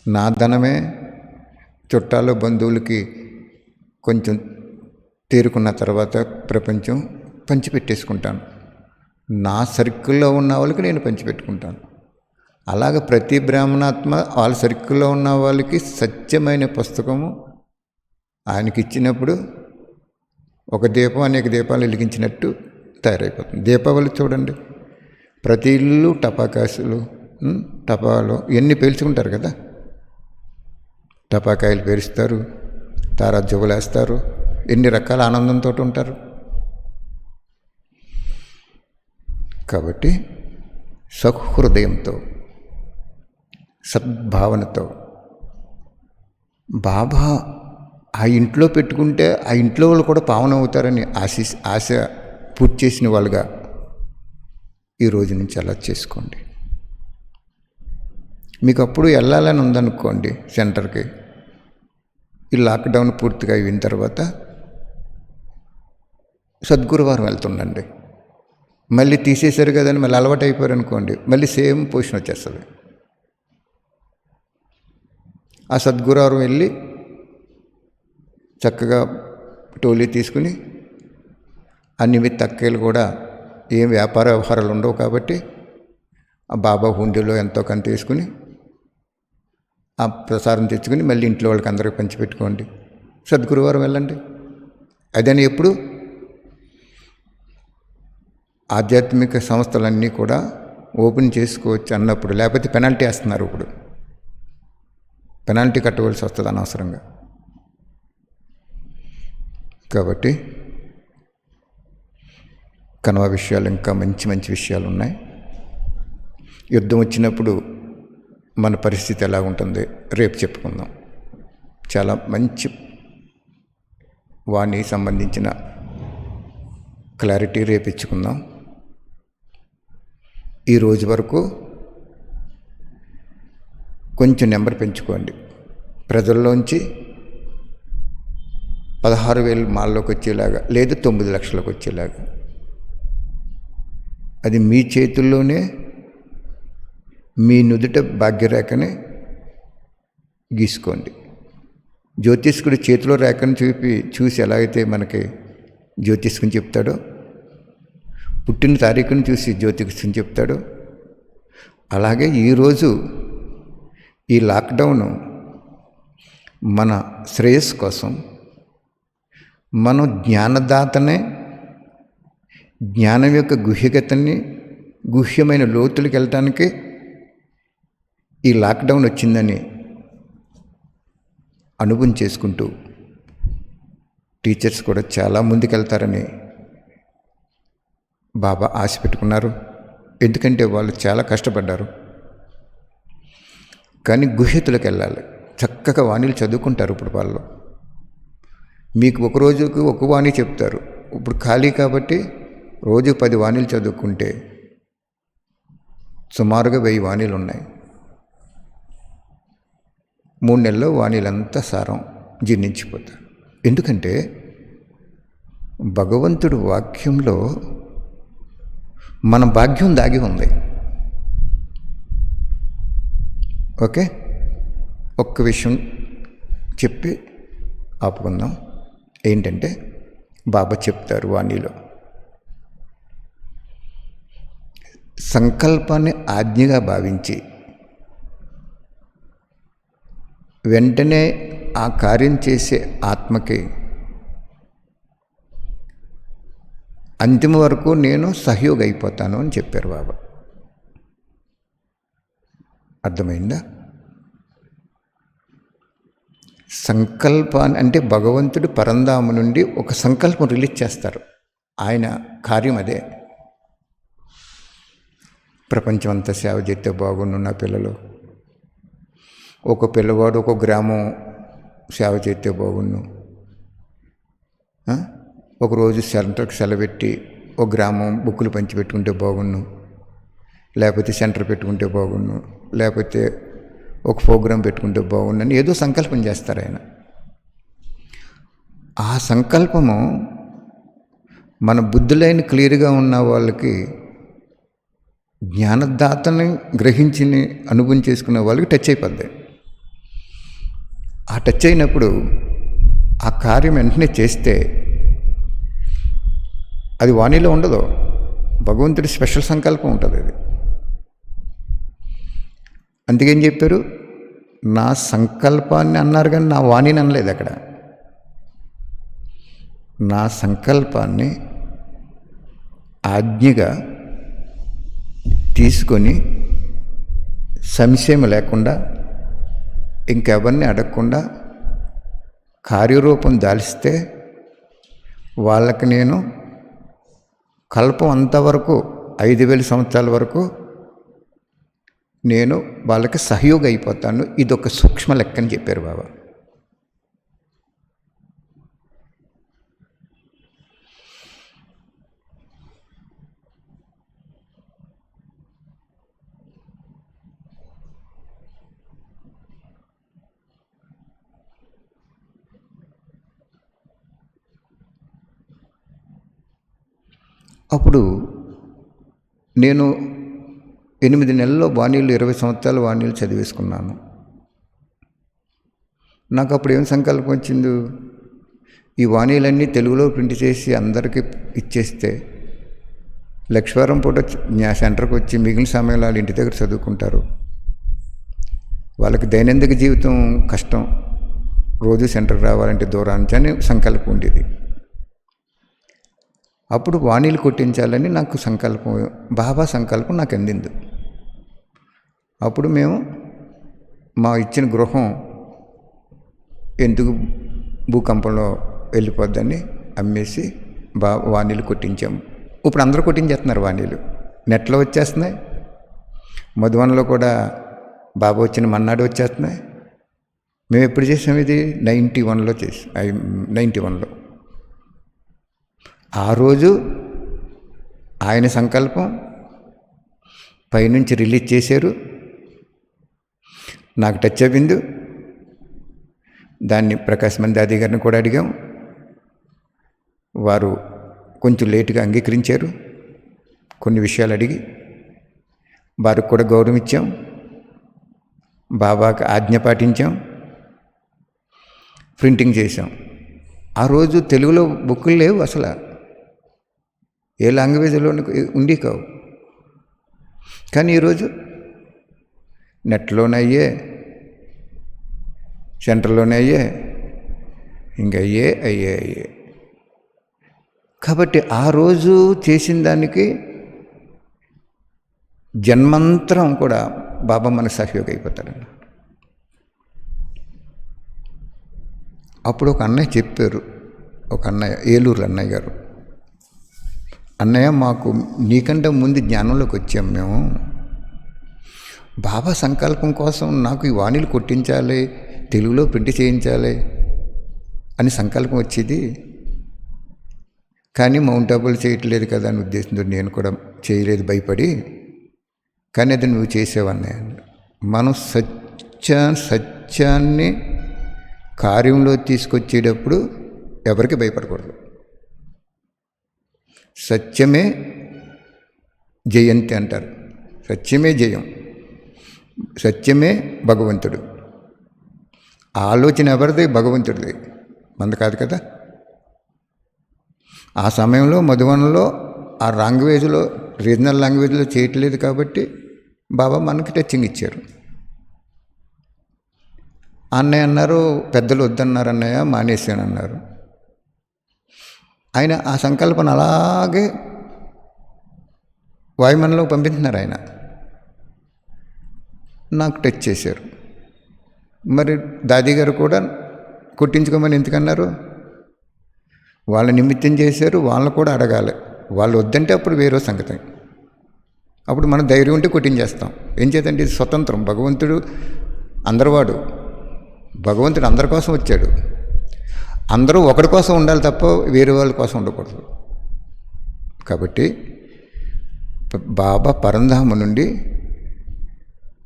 A: నా ధనమే చుట్టాలు బంధువులకి కొంచెం తీరుకున్న తర్వాత ప్రపంచం పంచిపెట్టేసుకుంటాను, నా సర్కిల్లో ఉన్న వాళ్ళకి నేను పంచిపెట్టుకుంటాను. అలాగే ప్రతి బ్రాహ్మణాత్మ వాళ్ళ సర్కిల్లో ఉన్న వాళ్ళకి సత్యమైన పుస్తకము ఆయనకి ఇచ్చినప్పుడు ఒక దీపం అనేక దీపాలు వెలిగించినట్టు తయారైపోతుంది. దీపావళి చూడండి, ప్రతి ఇల్లు టపాకాయలు, టపాలు ఇవన్నీ పేల్చుకుంటారు కదా, టపాకాయలు పేరుస్తారు, తారాజువ్వలు వేస్తారు, ఎన్ని రకాల ఆనందంతో ఉంటారు. కాబట్టి సహృదయంతో, సద్భావనతో బాబా ఆ ఇంట్లో పెట్టుకుంటే ఆ ఇంట్లో వాళ్ళు కూడా పావన అవుతారని ఆశ పూర్తి చేసిన వాళ్ళుగా ఈ రోజు నుంచి అలా చేసుకోండి. మీకు అప్పుడు వెళ్ళాలని ఉందనుకోండి సెంటర్కి, ఈ లాక్డౌన్ పూర్తిగా అయిన తర్వాత సద్గురువారం వెళ్తుండండి. మళ్ళీ తీసేశారు కదని మళ్ళీ అలవాటు అయిపోయారు అనుకోండి, మళ్ళీ సేమ్ పొజిషన్ వచ్చేస్తుంది. ఆ సద్గురువారం వెళ్ళి చక్కగా టోలీ తీసుకుని, అన్ని మీ తక్కేలు కూడా ఏం వ్యాపార వ్యవహారాలు ఉండవు కాబట్టి ఆ బాబా హుండీలో ఎంతో కొంత తీసుకుని ఆ ప్రసాదం తెచ్చుకుని మళ్ళీ ఇంట్లో వాళ్ళకి అందరికీ పంచిపెట్టుకోండి. సద్గురువారం వెళ్ళండి. అదని ఎప్పుడు ఆధ్యాత్మిక సంస్థలన్నీ కూడా ఓపెన్ చేసుకోవచ్చు అన్నప్పుడు, లేకపోతే పెనాల్టీ వేస్తున్నారు. ఇప్పుడు పెనాల్టీ కట్టవలసి వస్తుంది అనవసరంగా. కాబట్టి కనవ విషయాలు ఇంకా మంచి మంచి విషయాలు ఉన్నాయి. యుద్ధం వచ్చినప్పుడు మన పరిస్థితి ఎలా ఉంటుంది రేపు చెప్పుకుందాం. చాలా మంచి వాణి సంబంధించిన క్లారిటీ రేపు ఇచ్చుకుందాం. ఈ రోజు వరకు కొంచెం నెంబర్ పెంచుకోండి. ప్రజల్లోంచి 16,000 మాల్లోకి వచ్చేలాగా, లేదు 9 లక్షలకు వచ్చేలాగా. అది మీ చేతుల్లోనే, మీ నుదుట భాగ్యరేఖని గీసుకోండి. జ్యోతిష్కుడు చేతిలో రేఖను చూసి ఎలా అయితే మనకి జ్యోతిష్కుని చెప్తాడో, పుట్టిన తారీఖుని చూసి జ్యోతిష్కుని చెప్తాడో, అలాగే ఈరోజు ఈ లాక్డౌను మన శ్రేయస్సు కోసం, మనం జ్ఞానదాతనే, జ్ఞానం యొక్క గుహ్యగతని, గుహ్యమైన లోతులకు వెళ్ళటానికి ఈ లాక్డౌన్ వచ్చిందని అనుభవం చేసుకుంటూ టీచర్స్ కూడా చాలా ముందుకెళ్తారని బాబా ఆశ పెట్టుకున్నారు. ఎందుకంటే వాళ్ళు చాలా కష్టపడ్డారు. కానీ గుహ్యతులకు వెళ్ళాలి. చక్కగా వాణిలు చదువుకుంటారు. ఇప్పుడు వాళ్ళు మీకు ఒక రోజుకు ఒక వాణి చెప్తారు. ఇప్పుడు ఖాళీ కాబట్టి రోజు 10 వాణీలు చదువుకుంటే సుమారుగా 1000 వాణీలు ఉన్నాయి. 3 నెలల్లో వాణీలంతా సారం జీర్ణించిపోతారు. ఎందుకంటే భగవంతుడు వాక్యంలో మన భాగ్యం దాగి ఉంది. ఓకే, ఒక్క విషయం చెప్పి ఆపుకుందాం. ఏంటంటే బాబా చెప్తారు వాణిలో, సంకల్పాన్ని ఆజ్ఞగా భావించి వెంటనే ఆ కార్యం చేసే ఆత్మకి అంతిమ వరకు నేను సహయోగి అయిపోతాను అని చెప్పారు బాబా. అర్థమైందా? సంకల్పాన్ని అంటే భగవంతుడు పరంధాము నుండి ఒక సంకల్పం రిలీజ్ చేస్తారు. ఆయన కార్యం అదే. ప్రపంచం అంతా సేవ చేస్తే బాగుండు నా పిల్లలు, ఒక పిల్లవాడు ఒక గ్రామం సేవ చేస్తే బాగుండు, ఒకరోజు సెంటర్కి సెలవెట్టి ఒక గ్రామం బుక్కులు పంచిపెట్టుకుంటే బాగుండు, లేకపోతే సెంటర్ పెట్టుకుంటే బాగుండు, లేకపోతే ఒక ప్రోగ్రాం పెట్టుకుంటే బాగుండని ఏదో సంకల్పం చేస్తారు ఆయన. ఆ సంకల్పము మన బుద్ధులైన క్లియర్గా ఉన్న వాళ్ళకి, జ్ఞానదాతని గ్రహించి అనుభవం చేసుకునే వాళ్ళకి టచ్ అయిపోద్ది. ఆ టచ్ అయినప్పుడు ఆ కార్యం వెంటనే చేస్తే అది వాణిలో ఉండదు, భగవంతుడి స్పెషల్ సంకల్పం ఉంటుంది అది. అందుకేం చెప్పారు, నా సంకల్పాన్ని అన్నారు కానీ నా వాణిని అనలేదు అక్కడ. నా సంకల్పాన్ని ఆజ్ఞగా తీసుకొని సంశయం లేకుండా ఇంకెవరిని అడగకుండా కార్యరూపం దాల్చితే వాళ్ళకి నేను కల్పం అంతవరకు 5,000 సంవత్సరాల వరకు నేను వాళ్ళకి సహయోగి అయిపోతాను. ఇదొక సూక్ష్మ లెక్క అని చెప్పారు బాబా. అప్పుడు నేను 8 నెలల్లో వాణీలు 20 సంవత్సరాలు వాణీలు చదివేసుకున్నాను. నాకు అప్పుడు ఏం సంకల్పం వచ్చింది, ఈ వాణీలన్నీ తెలుగులో ప్రింట్ చేసి అందరికీ ఇచ్చేస్తే లక్ష్మీవారం పూట సెంటర్కి వచ్చి మిగిలిన సమయంలో వాళ్ళు ఇంటి దగ్గర చదువుకుంటారు. వాళ్ళకి దైనందిక జీవితం కష్టం, రోజు సెంటర్కి రావాలంటే దూరానికి అని సంకల్పం ఉండేది. అప్పుడు వాణీలు కొట్టించాలని నాకు సంకల్పం, బాబా సంకల్పం నాకు అందింది. అప్పుడు మేము మా ఇచ్చిన గృహం ఎందుకు భూకంపంలో వెళ్ళిపోద్దని అమ్మేసి వాణీలు కొట్టించాము. ఇప్పుడు అందరూ కొట్టించేస్తున్నారు వాణీలు, నెట్లో వచ్చేస్తున్నాయి. మధువనంలో కూడా బాబా వచ్చిన మన్నాడు వచ్చేస్తున్నాయి. మేము ఎప్పుడు చేసాం ఇది? 91లో చేసాం. 91లో ఆ రోజు ఆయన సంకల్పం పైనుంచి రిలీజ్ చేశారు, నాకు టచ్ అయింది. దాన్ని ప్రకాశ్ మందాది గారిని కూడా అడిగాం, వారు కొంచెం లేటుగా అంగీకరించారు. కొన్ని విషయాలు అడిగి వారికి కూడా గౌరవం ఇచ్చాం, బాబాకి ఆజ్ఞ పాటించాం, ప్రింటింగ్ చేసాం. ఆ రోజు తెలుగులో బుక్కులు లేవు, అసలు ఏ లాంగ్వేజ్లో ఉండి కావు. కానీ ఈరోజు నెట్లోనే అయ్యే, సెంటర్లోనే అయ్యే, ఇంకా అయ్యే. కాబట్టి ఆ రోజు చేసిన దానికి జన్మంతరం కూడా బాబా మనకు సహయోగి అయిపోతాడండి. అప్పుడు ఒక అన్నయ్య చెప్పారు, ఒక అన్నయ్య, ఏలూరు అన్నయ్య గారు, అన్నయ్య మాకు నీకంటే ముందు జ్ఞానంలోకి వచ్చాం మేము, బాబా సంకల్పం కోసం నాకు ఈ వాణీలు కొట్టించాలి, తెలుగులో ప్రింట్ చేయించాలి అని సంకల్పం వచ్చేది. కానీ మౌంట్ అబుల్ చేయట్లేదు కదా అని ఉద్దేశంతో నేను కూడా చేయలేదు, భయపడి. కానీ అది నువ్వు చేసేవన్నయ్య. మనం సత్యాన్ని కార్యంలో తీసుకొచ్చేటప్పుడు ఎవరికి భయపడకూడదు. సత్యమే జయంతి అంటారు, సత్యమే జయం. సత్యమే భగవంతుడు. ఆ ఆలోచన ఎవరిది? భగవంతుడిది, మంది కాదు కదా. ఆ సమయంలో మధువనంలో ఆ లాంగ్వేజ్లో, రీజనల్ లాంగ్వేజ్లో చేయట్లేదు కాబట్టి బాబా మనకి టచింగ్ ఇచ్చారు. అన్నయ్య అన్నారు, పెద్దలు వద్దన్నారు, అన్నయ్య మానేసాను అన్నారు. ఆయన ఆ సంకల్పన అలాగే వాయుమండలంలో పంపించినారు. ఆయన నాకు టచ్ చేశారు. మరి దాది గారు కూడా కుట్టించుకోమని ఎందుకన్నారు? వాళ్ళ నిమిత్తం చేశారు, వాళ్ళని కూడా అడగాలి. వాళ్ళు వద్దంటే అప్పుడు వేరే సంగతి. అప్పుడు మనం ధైర్యం ఉంటే కుట్టించేస్తాం. ఏం చేద్దంటే ఇది స్వతంత్రం. భగవంతుడు అందరివాడు. భగవంతుడు అందరి కోసం వచ్చాడు. అందరూ ఒకటి కోసం ఉండాలి తప్ప వేరే వాళ్ళ కోసం ఉండకూడదు. కాబట్టి బాబా పరంధామ నుండి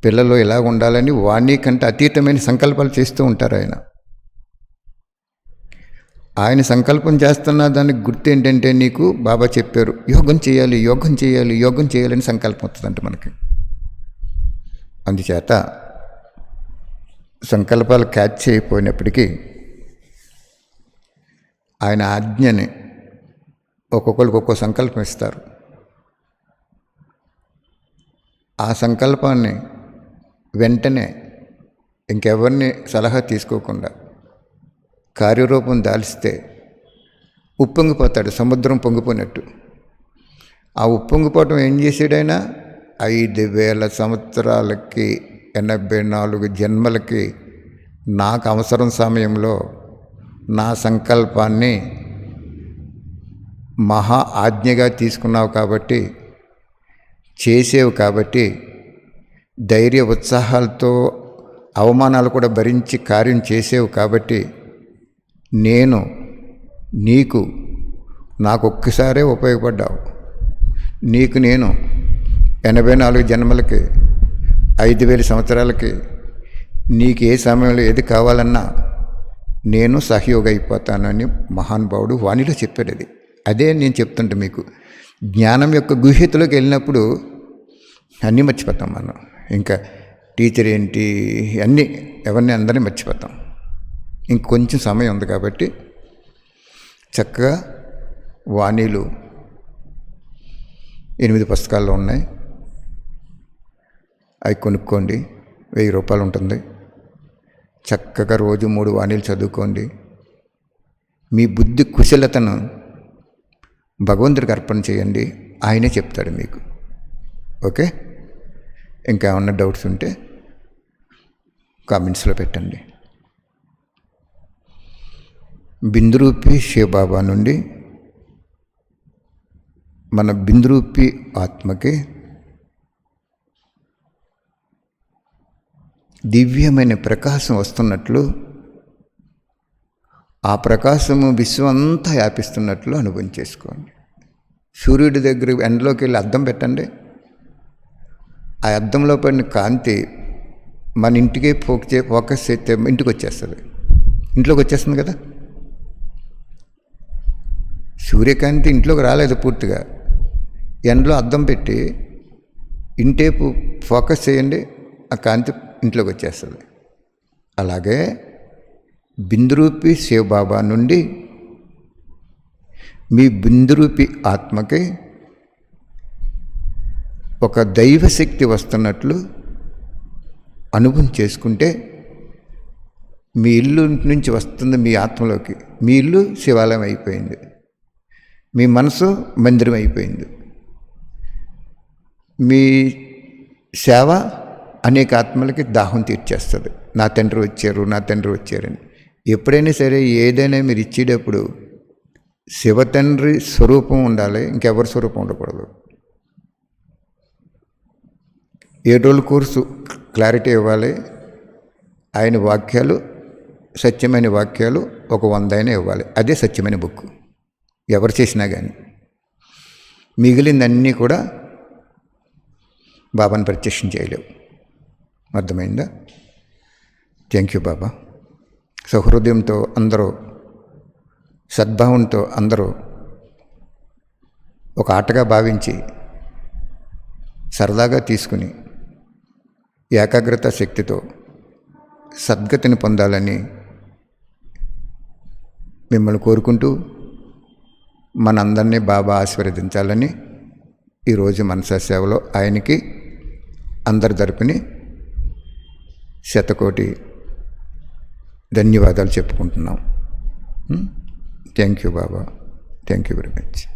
A: పిల్లలు ఎలా ఉండాలని వాణి కంటే అతీతమైన సంకల్పాలు చేస్తూ ఉంటారు. ఆయన సంకల్పం చేస్తున్న దానికి గుర్తు ఏంటంటే, నీకు బాబా చెప్పారు యోగం చేయాలి, యోగం చేయాలి, యోగం చేయాలని సంకల్పం వస్తుందంట మనకి. అందుచేత సంకల్పాలు క్యాచ్ చేయకపోయినప్పటికీ ఆయన ఆజ్ఞని ఒక్కొక్కరికి ఒక్కో సంకల్పం ఇస్తారు. ఆ సంకల్పాన్ని వెంటనే ఇంకెవరిని సలహా తీసుకోకుండా కార్యరూపం దాల్స్తే ఉప్పొంగిపోతాడు, సముద్రం పొంగిపోయినట్టు. ఆ ఉప్పొంగిపోవటం ఏం చేసాడైనా 5,000 సంవత్సరాలకి 84 జన్మలకి నాకు అవసరం సమయంలో నా సంకల్పాన్ని మహా ఆజ్ఞగా తీసుకున్నావు కాబట్టి, చేసేవు కాబట్టి, ధైర్య ఉత్సాహాలతో అవమానాలు కూడా భరించి కార్యం చేసేవు కాబట్టి, నేను నీకు నాకు ఒక్కసారే ఉపయోగపడ్డావు. నీకు నేను 84 జన్మలకి 5,000 సంవత్సరాలకి నీకు ఏ సమయంలో ఏది కావాలన్నా నేను సహయోగ అయిపోతానని మహానుభావుడు వాణిలో చెప్పాడు. అదే నేను చెప్తుంటే మీకు జ్ఞానం యొక్క గుహ్యతలోకి వెళ్ళినప్పుడు అన్నీ మర్చిపోతాం మనం. ఇంకా టీచర్ ఏంటి అన్నీ ఎవరిని అందరినీ మర్చిపోతాం. ఇంకొంచెం సమయం ఉంది కాబట్టి చక్కగా వాణీలు 8 పుస్తకాల్లో ఉన్నాయి. అవి కొనుక్కోండి, 1000 రూపాయలు ఉంటుంది. చక్కగా రోజు 3 వాణీలు చదువుకోండి. మీ బుద్ధి కుశలతను భగవంతుడికి అర్పణ చేయండి, ఆయనే చెప్తాడు మీకు. ఓకే, ఇంకా ఏమన్నా డౌట్స్ ఉంటే కామెంట్స్లో పెట్టండి. బిందురూపి శివబాబా నుండి మన బిందురూపి ఆత్మకి దివ్యమైన ప్రకాశం వస్తున్నట్లు, ఆ ప్రకాశము విశ్వం అంతా వ్యాపిస్తున్నట్లు అనుభవం చేసుకోండి. సూర్యుడి దగ్గర ఎండలోకి వెళ్ళి అద్దం పెట్టండి. ఆ అద్దంలో పడిన కాంతి మన ఇంటికే ఫోకస్ చేస్తే ఇంటికి వచ్చేస్తుంది. ఇంట్లోకి వచ్చేస్తుంది కదా. సూర్యకాంతి ఇంట్లోకి రాలేదు పూర్తిగా. ఎండలో అద్దం పెట్టి ఇంటేపు ఫోకస్ చేయండి, ఆ కాంతి ఇంట్లోకి వచ్చేస్తుంది. అలాగే బిందురూపి శివబాబా నుండి మీ బిందురూపి ఆత్మకి ఒక దైవశక్తి వస్తున్నట్లు అనుభవం చేసుకుంటే మీ ఇల్లు నుంచి వస్తుంది మీ ఆత్మలోకి. మీ ఇల్లు శివాలయం అయిపోయింది, మీ మనసు మందిరం అయిపోయింది. మీ సేవ అనేక ఆత్మలకి దాహం తీర్చేస్తుంది. నా తండ్రి వచ్చారు, నా తండ్రి వచ్చారని. ఎప్పుడైనా సరే ఏదైనా మీరు ఇచ్చేటప్పుడు శివతండ్రి స్వరూపం ఉండాలి, ఇంకెవరి స్వరూపం ఉండకూడదు. 7 రోజుల కోర్సు క్లారిటీ ఇవ్వాలి. ఆయన వాక్యాలు సత్యమైన వాక్యాలు ఒక 100 అయినా ఇవ్వాలి. అదే సత్యమైన బుక్ ఎవరు చేసినా కానీ. మిగిలిందన్నీ కూడా బాబాని ప్రత్యక్షం చేయలేవు. అర్థమైందా? థ్యాంక్ యూ బాబా. సహృదయంతో అందరూ, సద్భావంతో అందరూ ఒక ఆటగా భావించి సరదాగా తీసుకుని ఏకాగ్రత శక్తితో సద్గతిని పొందాలని మిమ్మల్ని కోరుకుంటూ మనందరినీ బాబా ఆశీర్వదించాలని ఈరోజు మనసా సేవలో ఆయనకి అందరి తరపుని శతకోటి ధన్యవాదాలు చెప్పుకుంటున్నాం. Thank you Baba. Thank you very much.